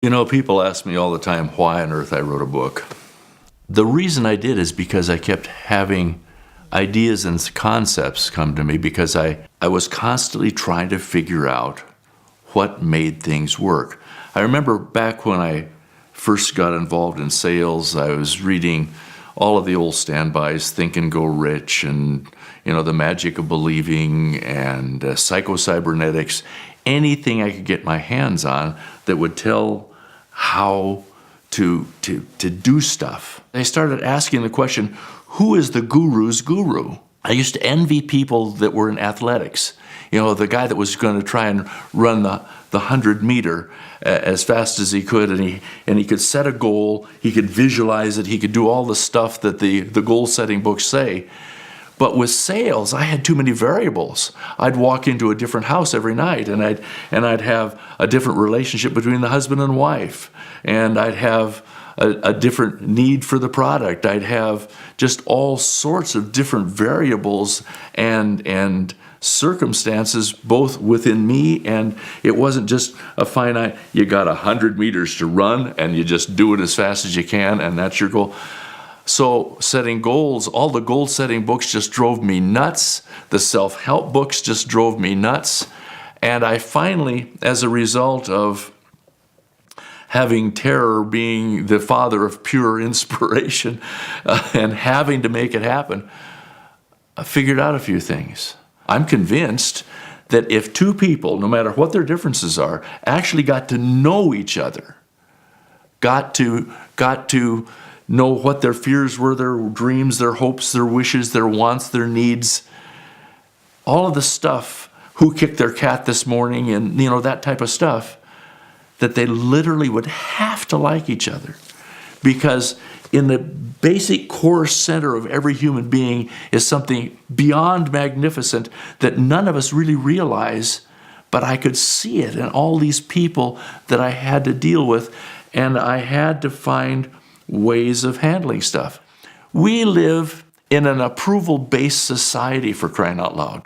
You know, people ask me all the time why on earth I wrote a book. The reason I did is because I kept having ideas and concepts come to me because I was constantly trying to figure out what made things work. I remember back when I first got involved in sales, I was reading all of the old standbys, Think and Go Rich, and The Magic of Believing, and Psycho-Cybernetics, anything I could get my hands on that would tell how to do stuff. I started asking the question, who is the guru's guru? I used to envy people that were in athletics. The guy that was going to try and run the 100-meter as fast as he could, and he could set a goal, he could visualize it, he could do all the stuff that the goal-setting books say. But with sales, I had too many variables. I'd walk into a different house every night, and I'd have a different relationship between the husband and wife, and I'd have a different need for the product. I'd have just all sorts of different variables and circumstances both within me, and it wasn't just a finite, you got 100 meters to run and you just do it as fast as you can and that's your goal. So setting goals, all the goal-setting books just drove me nuts. The self-help books just drove me nuts. And I finally, as a result of having terror being the father of pure inspiration and having to make it happen, I figured out a few things. I'm convinced that if two people, no matter what their differences are, actually got to know each other, got to know what their fears were, their dreams, their hopes, their wishes, their wants, their needs, all of the stuff, who kicked their cat this morning, and that type of stuff, that they literally would have to like each other. Because in the basic core center of every human being is something beyond magnificent that none of us really realize, but I could see it in all these people that I had to deal with, and I had to find ways of handling stuff. We live in an approval-based society, for crying out loud.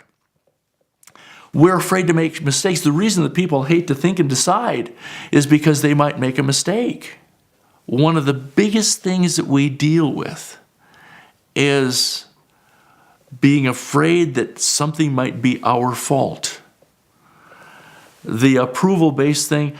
We're afraid to make mistakes. The reason that people hate to think and decide is because they might make a mistake. One of the biggest things that we deal with is being afraid that something might be our fault. The approval-based thing,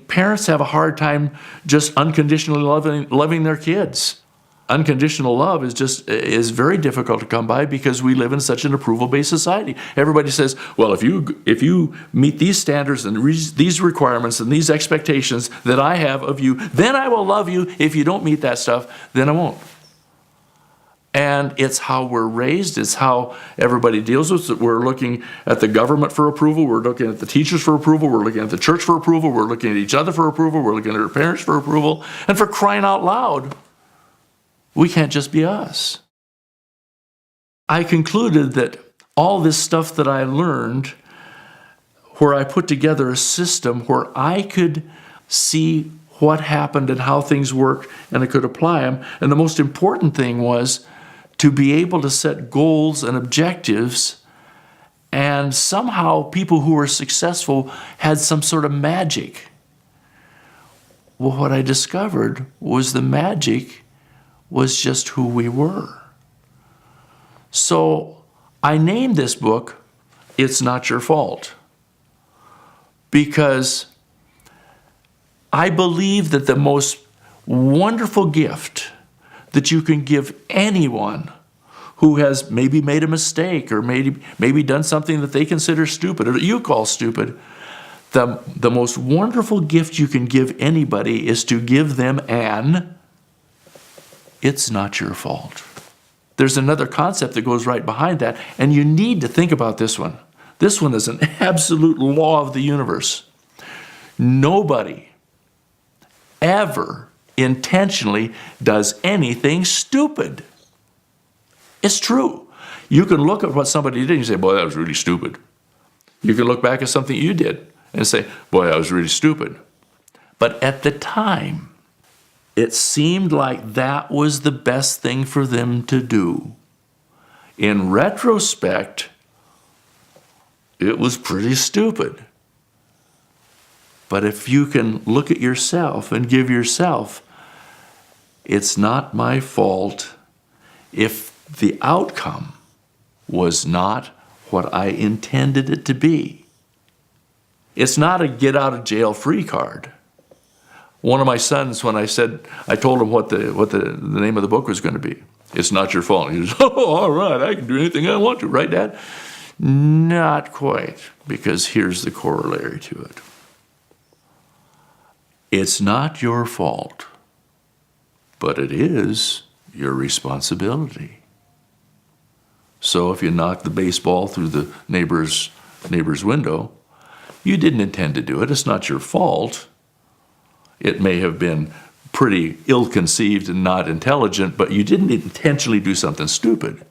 parents have a hard time just unconditionally loving their kids. Unconditional love is very difficult to come by because we live in such an approval-based society. Everybody says, well, if you meet these standards and these requirements and these expectations that I have of you, then I will love you. If you don't meet that stuff, then I won't. And it's how we're raised. It's how everybody deals with it. We're looking at the government for approval. We're looking at the teachers for approval. We're looking at the church for approval. We're looking at each other for approval. We're looking at our parents for approval. And for crying out loud, we can't just be us. I concluded that all this stuff that I learned, where I put together a system where I could see what happened and how things worked, and I could apply them. And the most important thing was to be able to set goals and objectives, and somehow people who were successful had some sort of magic. Well, what I discovered was the magic was just who we were. So I named this book, It's Not Your Fault, because I believe that the most wonderful gift that you can give anyone who has maybe made a mistake or maybe done something that they consider stupid or that you call stupid, the most wonderful gift you can give anybody is to give them an "it's not your fault." There's another concept that goes right behind that, and you need to think about this one. This one is an absolute law of the universe. Nobody ever intentionally does anything stupid. It's true. You can look at what somebody did and you say, boy, that was really stupid. You can look back at something you did and say, boy, that was really stupid. But at the time, it seemed like that was the best thing for them to do. In retrospect, it was pretty stupid. But if you can look at yourself and give yourself, it's not my fault if the outcome was not what I intended it to be. It's not a get out of jail free card. One of my sons, when I told him what the name of the book was going to be, it's not your fault. He says, oh, all right, I can do anything I want to, right, Dad? Not quite, because here's the corollary to it. It's not your fault, but it is your responsibility. So if you knock the baseball through the neighbor's window, you didn't intend to do it. It's not your fault. It may have been pretty ill-conceived and not intelligent, but you didn't intentionally do something stupid.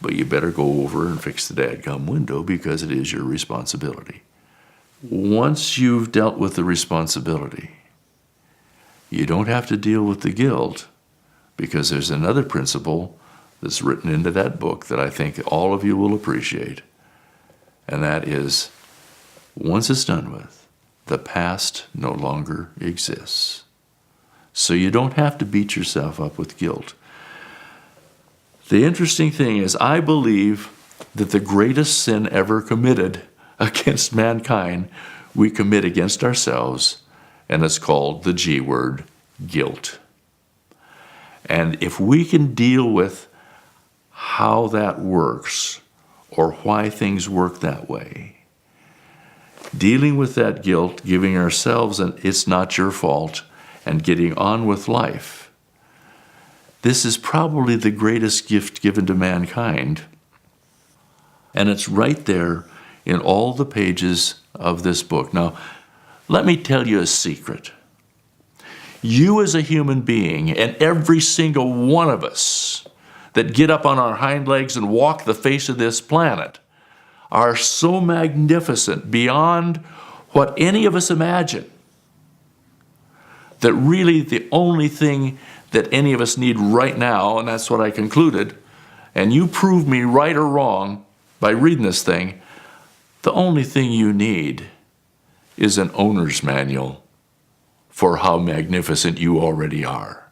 But you better go over and fix the dadgum window because it is your responsibility. Once you've dealt with the responsibility, you don't have to deal with the guilt, because there's another principle that's written into that book that I think all of you will appreciate, and that is, once it's done with, the past no longer exists. So you don't have to beat yourself up with guilt. The interesting thing is, I believe that the greatest sin ever committed against mankind, we commit against ourselves, and it's called the G word, guilt. And if we can deal with how that works, or why things work that way, dealing with that guilt, giving ourselves an it's not your fault, and getting on with life, this is probably the greatest gift given to mankind. And it's right there in all the pages of this book. Now, let me tell you a secret. You as a human being, and every single one of us that get up on our hind legs and walk the face of this planet, are so magnificent beyond what any of us imagine, that really the only thing that any of us need right now, and that's what I concluded, and you prove me right or wrong by reading this thing, the only thing you need is an owner's manual for how magnificent you already are.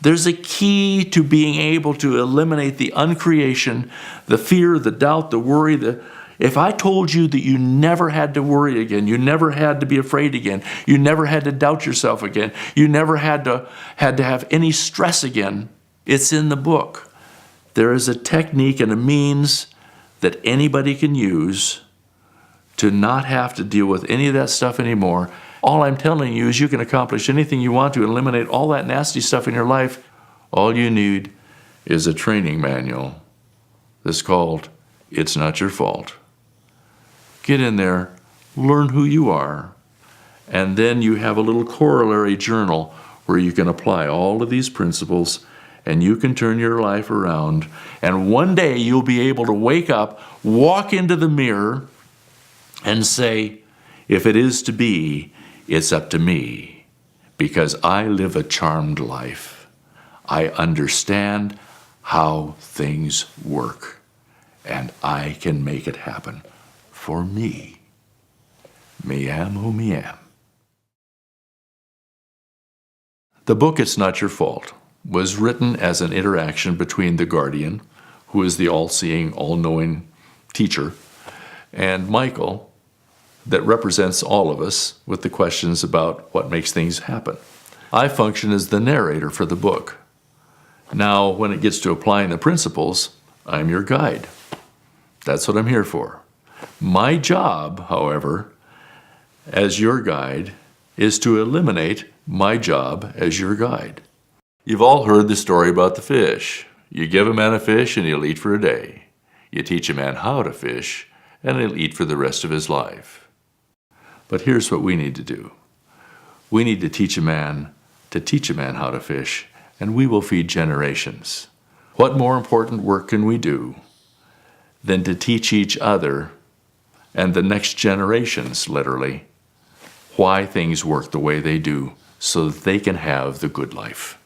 There's a key to being able to eliminate the uncreation, the fear, the doubt, the worry. If I told you that you never had to worry again, you never had to be afraid again, you never had to doubt yourself again, you never had to have any stress again, it's in the book. There is a technique and a means that anybody can use to not have to deal with any of that stuff anymore. All I'm telling you is you can accomplish anything you want to, eliminate all that nasty stuff in your life. All you need is a training manual that's called It's Not Your Fault. Get in there, learn who you are, and then you have a little corollary journal where you can apply all of these principles, and you can turn your life around. And one day you'll be able to wake up, walk into the mirror, and say, if it is to be, it's up to me, because I live a charmed life. I understand how things work, and I can make it happen for me. Me am who me am. The book It's Not Your Fault was written as an interaction between the guardian, who is the all-seeing, all-knowing teacher, and Michael, that represents all of us with the questions about what makes things happen. I function as the narrator for the book. Now, when it gets to applying the principles, I'm your guide. That's what I'm here for. My job, however, as your guide, is to eliminate my job as your guide. You've all heard the story about the fish. You give a man a fish and he'll eat for a day. You teach a man how to fish and he'll eat for the rest of his life. But here's what we need to do. We need to teach a man how to fish, and we will feed generations. What more important work can we do than to teach each other and the next generations, literally, why things work the way they do so that they can have the good life?